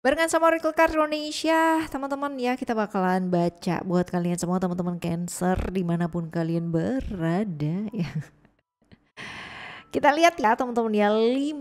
Barengan sama Oracle Card Indonesia, teman-teman ya, kita bakalan baca buat kalian semua teman-teman Cancer dimanapun kalian berada ya. Kita lihat ya teman-teman ya, 5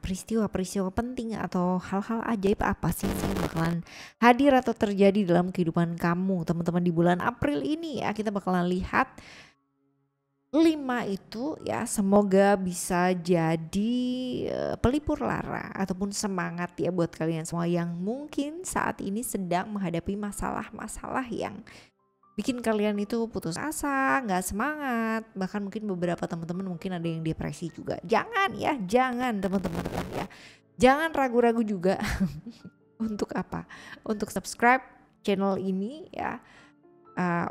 peristiwa-peristiwa penting atau hal-hal ajaib apa sih yang bakalan hadir atau terjadi dalam kehidupan kamu teman-teman di bulan April ini ya. Kita bakalan lihat 5 itu ya, semoga bisa jadi pelipur lara ataupun semangat ya buat kalian semua yang mungkin saat ini sedang menghadapi masalah-masalah yang bikin kalian itu putus asa, nggak semangat, bahkan mungkin beberapa teman-teman mungkin ada yang depresi juga. Jangan ya, jangan teman-teman ya, jangan ragu-ragu juga untuk apa? Untuk subscribe channel ini ya,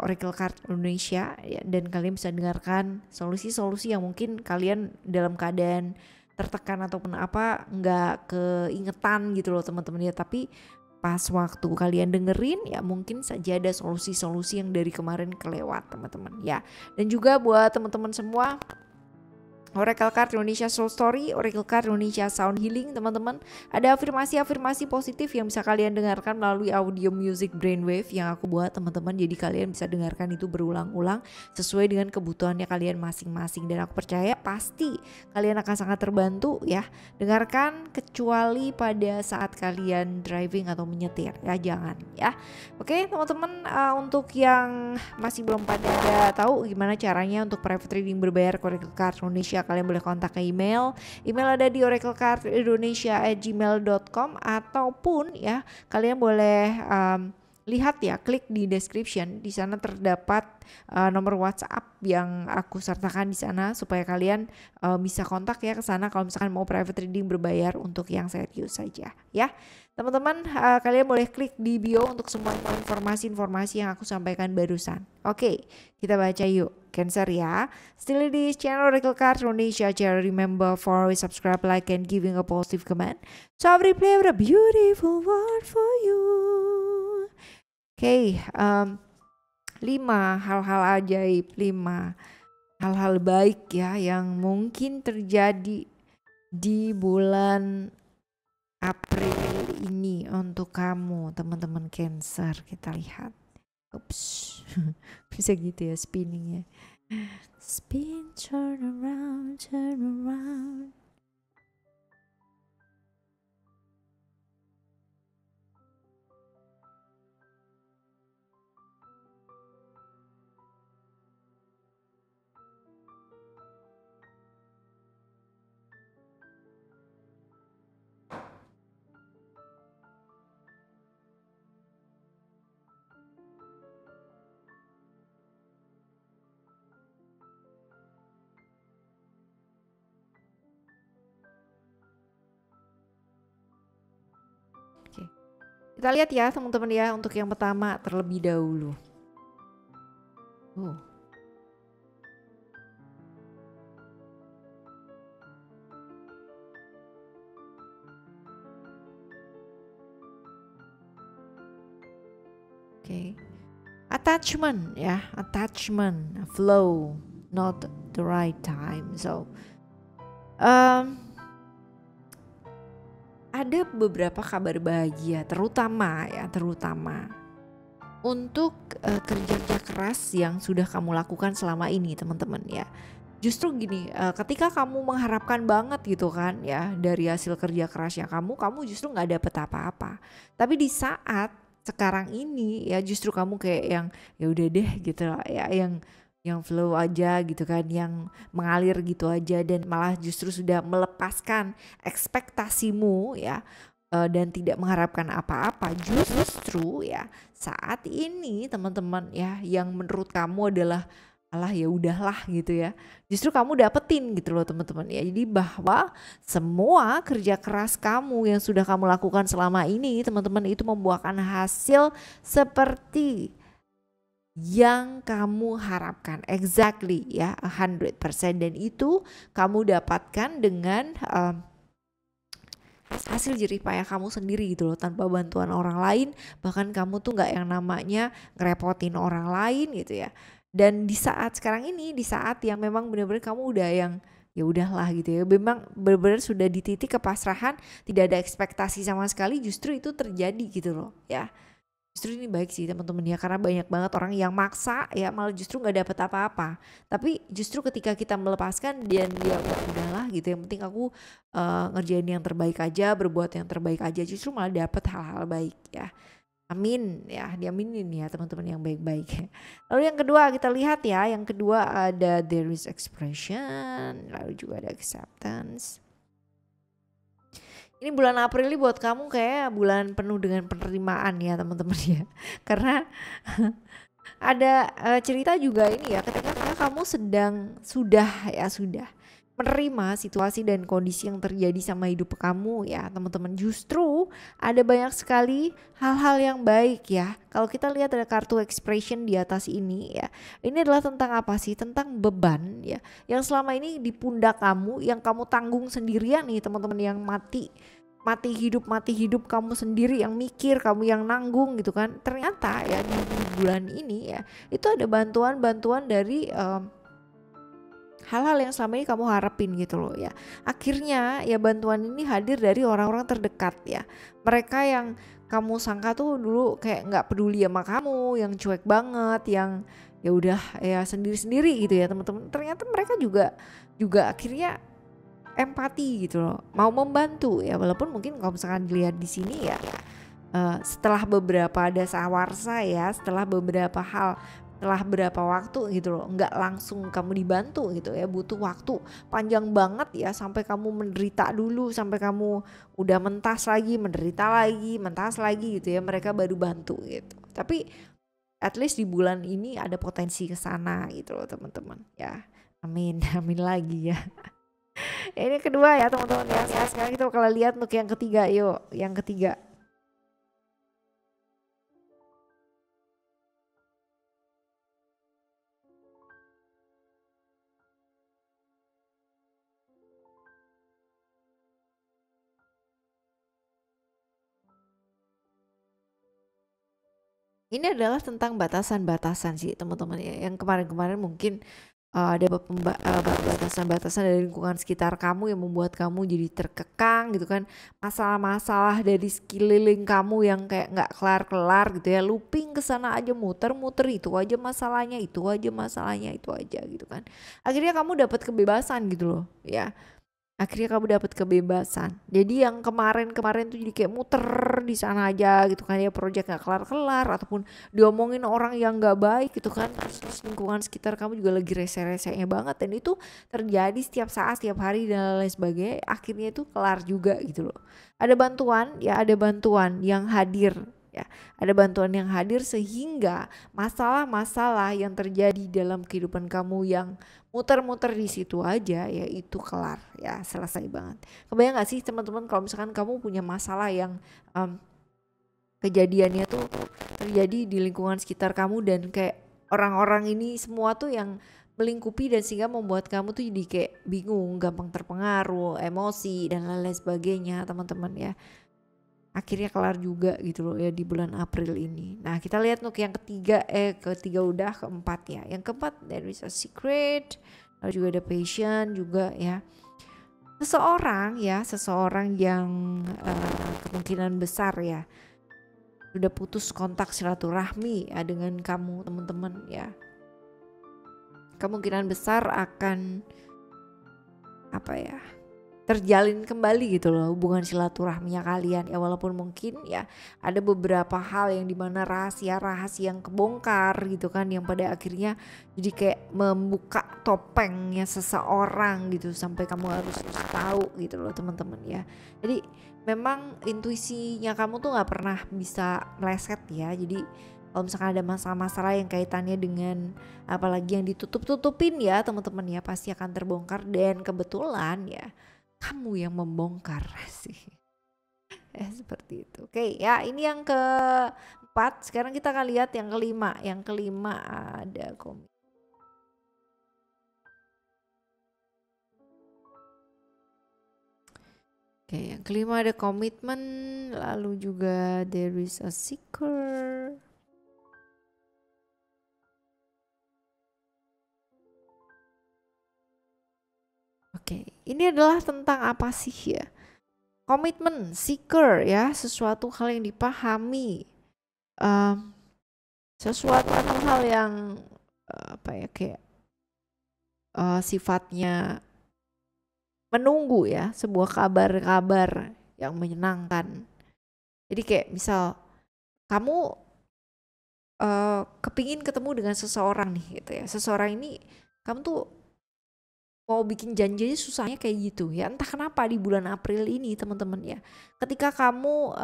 Oracle Card Indonesia ya, dan kalian bisa dengarkan solusi-solusi yang mungkin kalian dalam keadaan tertekan ataupun apa nggak keingetan gitu loh teman-teman ya, tapi pas waktu kalian dengerin ya mungkin saja ada solusi-solusi yang dari kemarin kelewat teman-teman ya. Dan juga buat teman-teman semua, Oracle Card Indonesia Soul Story, Oracle Card Indonesia Sound Healing teman-teman. Ada afirmasi-afirmasi positif yang bisa kalian dengarkan melalui audio music brainwave yang aku buat teman-teman. Jadi kalian bisa dengarkan itu berulang-ulang sesuai dengan kebutuhannya kalian masing-masing. Dan aku percaya pasti kalian akan sangat terbantu ya. Dengarkan kecuali pada saat kalian driving atau menyetir ya, jangan ya. Oke teman-teman, untuk yang masih belum pada tahu gimana caranya untuk private reading berbayar Oracle Card Indonesia, kalian boleh kontak ke email ada di oraclecardindonesia@gmail.com ataupun ya kalian boleh lihat ya, klik di description, di sana terdapat nomor WhatsApp yang aku sertakan di sana supaya kalian bisa kontak ya ke sana kalau misalkan mau private reading berbayar untuk yang serius saja ya. Teman-teman, kalian boleh klik di bio untuk semua informasi-informasi yang aku sampaikan barusan. Oke, kita baca yuk. Cancer ya. Still di channel Oracle Card Indonesia. Remember for subscribe, like, and giving a positive comment. So I will play with a beautiful word for you. Oke, 5 hal-hal ajaib, 5 hal-hal baik ya yang mungkin terjadi di bulan April ini untuk kamu teman-teman Cancer. Kita lihat. Ups. Bisa gitu ya spinningnya. Spin, turn around, turn around. Kita lihat ya teman-teman ya, untuk yang pertama terlebih dahulu. Oke. Attachment ya, attachment, flow, not the right time. So ada beberapa kabar bahagia, terutama untuk kerja keras yang sudah kamu lakukan selama ini teman-teman ya. Justru gini, ketika kamu mengharapkan banget gitu kan ya dari hasil kerja kerasnya kamu justru nggak dapet apa-apa. Tapi di saat sekarang ini ya justru kamu kayak yang ya udah deh gitu lah ya, yang flow aja gitu kan, yang mengalir gitu aja, dan malah justru sudah melepaskan ekspektasimu ya, dan tidak mengharapkan apa-apa. Justru ya saat ini teman-teman ya, yang menurut kamu adalah alah ya udahlah gitu ya, justru kamu dapetin gitu loh teman-teman ya. Jadi bahwa semua kerja keras kamu yang sudah kamu lakukan selama ini teman-teman itu membuahkan hasil seperti yang kamu harapkan, exactly ya, 100%, dan itu kamu dapatkan dengan hasil jerih payah kamu sendiri gitu loh, tanpa bantuan orang lain. Bahkan kamu tuh nggak yang namanya ngerepotin orang lain gitu ya. Dan di saat sekarang ini, di saat yang memang benar-benar kamu udah yang ya udahlah gitu ya. Memang benar-benar sudah di titik kepasrahan, tidak ada ekspektasi sama sekali, justru itu terjadi gitu loh ya. Justru ini baik sih teman-teman ya, karena banyak banget orang yang maksa ya malah justru nggak dapet apa-apa. Tapi justru ketika kita melepaskan dan dia udahlah gitu, yang penting aku ngerjain yang terbaik aja, berbuat yang terbaik aja, justru malah dapet hal-hal baik ya. Amin ya, diaminin ya teman-teman yang baik-baik. Lalu yang kedua kita lihat ya, yang kedua ada there is expression, lalu juga ada acceptance. Ini bulan April ini buat kamu kayak bulan penuh dengan penerimaan ya teman-teman ya. Karena ada cerita juga ini ya, ketika kamu sudah menerima situasi dan kondisi yang terjadi sama hidup kamu ya teman-teman, justru ada banyak sekali hal-hal yang baik ya. Kalau kita lihat ada kartu expression di atas ini ya, ini adalah tentang apa sih? Tentang beban ya, yang selama ini di pundak kamu, yang kamu tanggung sendirian nih teman-teman, yang mati hidup kamu sendiri yang mikir, kamu yang nanggung gitu kan. Ternyata ya di bulan ini ya itu ada bantuan dari hal-hal yang selama ini kamu harapin gitu loh ya. Akhirnya ya bantuan ini hadir dari orang-orang terdekat ya. Mereka yang kamu sangka tuh dulu kayak nggak peduli sama kamu, yang cuek banget, yang ya udah ya sendiri-sendiri gitu ya teman-teman. Ternyata mereka juga akhirnya empati gitu loh, mau membantu ya, walaupun mungkin kalau misalkan dilihat di sini ya setelah beberapa dasawarsa ya, setelah beberapa hal, setelah berapa waktu gitu loh, nggak langsung kamu dibantu gitu ya, butuh waktu panjang banget ya, sampai kamu menderita dulu, sampai kamu udah mentas lagi, menderita lagi, mentas lagi gitu ya, mereka baru bantu gitu. Tapi at least di bulan ini ada potensi ke sana gitu loh teman-teman ya. Amin, amin lagi ya. Ini kedua ya teman-teman ya. Sekarang kita bakal lihat untuk yang ketiga, yuk. Yang ketiga. Ini adalah tentang batasan-batasan sih teman-teman ya. Yang kemarin-kemarin mungkin ada batasan-batasan dari lingkungan sekitar kamu yang membuat kamu jadi terkekang gitu kan. Masalah-masalah dari sekeliling kamu yang kayak nggak kelar-kelar gitu ya, looping ke sana aja, muter-muter, itu aja masalahnya, itu aja masalahnya, itu aja gitu kan. Akhirnya kamu dapat kebebasan gitu loh ya. Akhirnya kamu dapat kebebasan. Jadi yang kemarin-kemarin tuh jadi kayak muter di sana aja gitu kan ya, proyek gak kelar-kelar, ataupun diomongin orang yang gak baik gitu kan. Terus lingkungan sekitar kamu juga lagi rese-resenya banget, dan itu terjadi setiap saat, setiap hari dan lain sebagainya. Akhirnya itu kelar juga gitu loh. Ada bantuan ya, ada bantuan yang hadir ya. Ada bantuan yang hadir sehingga masalah-masalah yang terjadi dalam kehidupan kamu yang muter-muter di situ aja ya itu kelar ya, selesai banget. Kebayang gak sih teman-teman kalau misalkan kamu punya masalah yang kejadiannya tuh terjadi di lingkungan sekitar kamu, dan kayak orang-orang ini semua tuh yang melingkupi, dan sehingga membuat kamu tuh jadi kayak bingung, gampang terpengaruh, emosi dan lain-lain sebagainya teman-teman ya. Akhirnya kelar juga gitu loh ya di bulan April ini. Nah kita lihat untuk yang ketiga udah, keempat ya. Yang keempat there is a secret, lalu juga ada passion juga ya. Seseorang yang kemungkinan besar ya sudah putus kontak silaturahmi ya dengan kamu teman-teman ya. Kemungkinan besar akan terjalin kembali gitu loh hubungan silaturahminya kalian ya, walaupun mungkin ya ada beberapa hal yang dimana rahasia yang kebongkar gitu kan, yang pada akhirnya jadi kayak membuka topengnya seseorang gitu, sampai kamu harus tahu gitu loh teman-teman ya. Jadi memang intuisinya kamu tuh nggak pernah bisa meleset ya. Jadi kalau misalkan ada masalah-masalah yang kaitannya dengan apalagi yang ditutup-tutupin ya teman-teman ya, pasti akan terbongkar, dan kebetulan ya kamu yang membongkar sih. Seperti itu. Oke ya, ini yang keempat. Sekarang kita akan lihat yang kelima. Yang kelima ada komik. Oke, yang kelima ada komitmen, lalu juga there is a seeker. Oke ini adalah tentang apa sih ya? Komitmen, seeker ya, sesuatu hal yang dipahami, sesuatu hal yang apa ya, kayak sifatnya menunggu ya, sebuah kabar-kabar yang menyenangkan. Jadi kayak misal kamu kepingin ketemu dengan seseorang nih gitu ya, seseorang ini kamu tuh mau bikin janji susahnya kayak gitu ya, entah kenapa di bulan April ini teman-teman ya, ketika kamu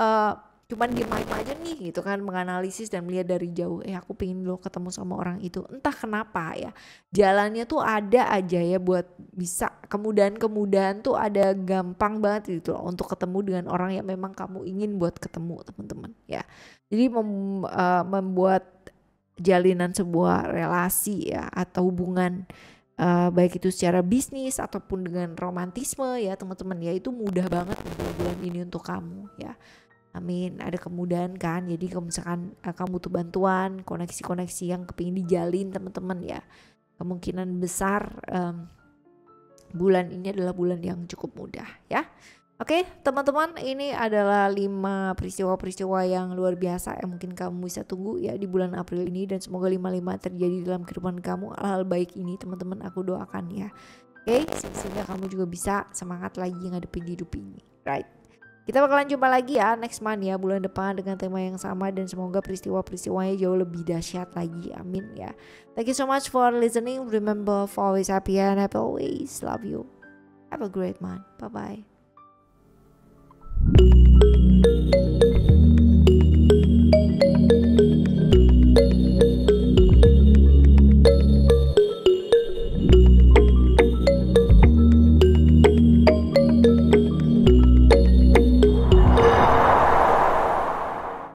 cuman diem aja nih gitu kan, menganalisis dan melihat dari jauh, aku pengen lo ketemu sama orang itu, entah kenapa ya jalannya tuh ada aja ya buat bisa kemudahan tuh ada gampang banget gitu loh untuk ketemu dengan orang yang memang kamu ingin buat ketemu teman-teman ya. Jadi membuat jalinan sebuah relasi ya atau hubungan baik itu secara bisnis ataupun dengan romantisme ya teman-teman ya, itu mudah banget di bulan ini untuk kamu ya. Amin, ada kemudahan kan. Jadi kalau misalkan kamu butuh bantuan, koneksi-koneksi yang kepingin dijalin teman-teman ya, kemungkinan besar bulan ini adalah bulan yang cukup mudah ya. Oke teman-teman, ini adalah 5 peristiwa-peristiwa yang luar biasa yang mungkin kamu bisa tunggu ya di bulan April ini, dan semoga 5-5 terjadi dalam kehidupan kamu. Hal-hal baik ini teman-teman aku doakan ya. Oke, sehingga kamu juga bisa semangat lagi ngadepin hidup ini, right? Kita bakalan jumpa lagi ya next month ya, bulan depan dengan tema yang sama, dan semoga peristiwa-peristiwanya jauh lebih dahsyat lagi. Amin ya. Thank you so much for listening. Remember for always happy and happy always. Love you. Have a great month. Bye bye.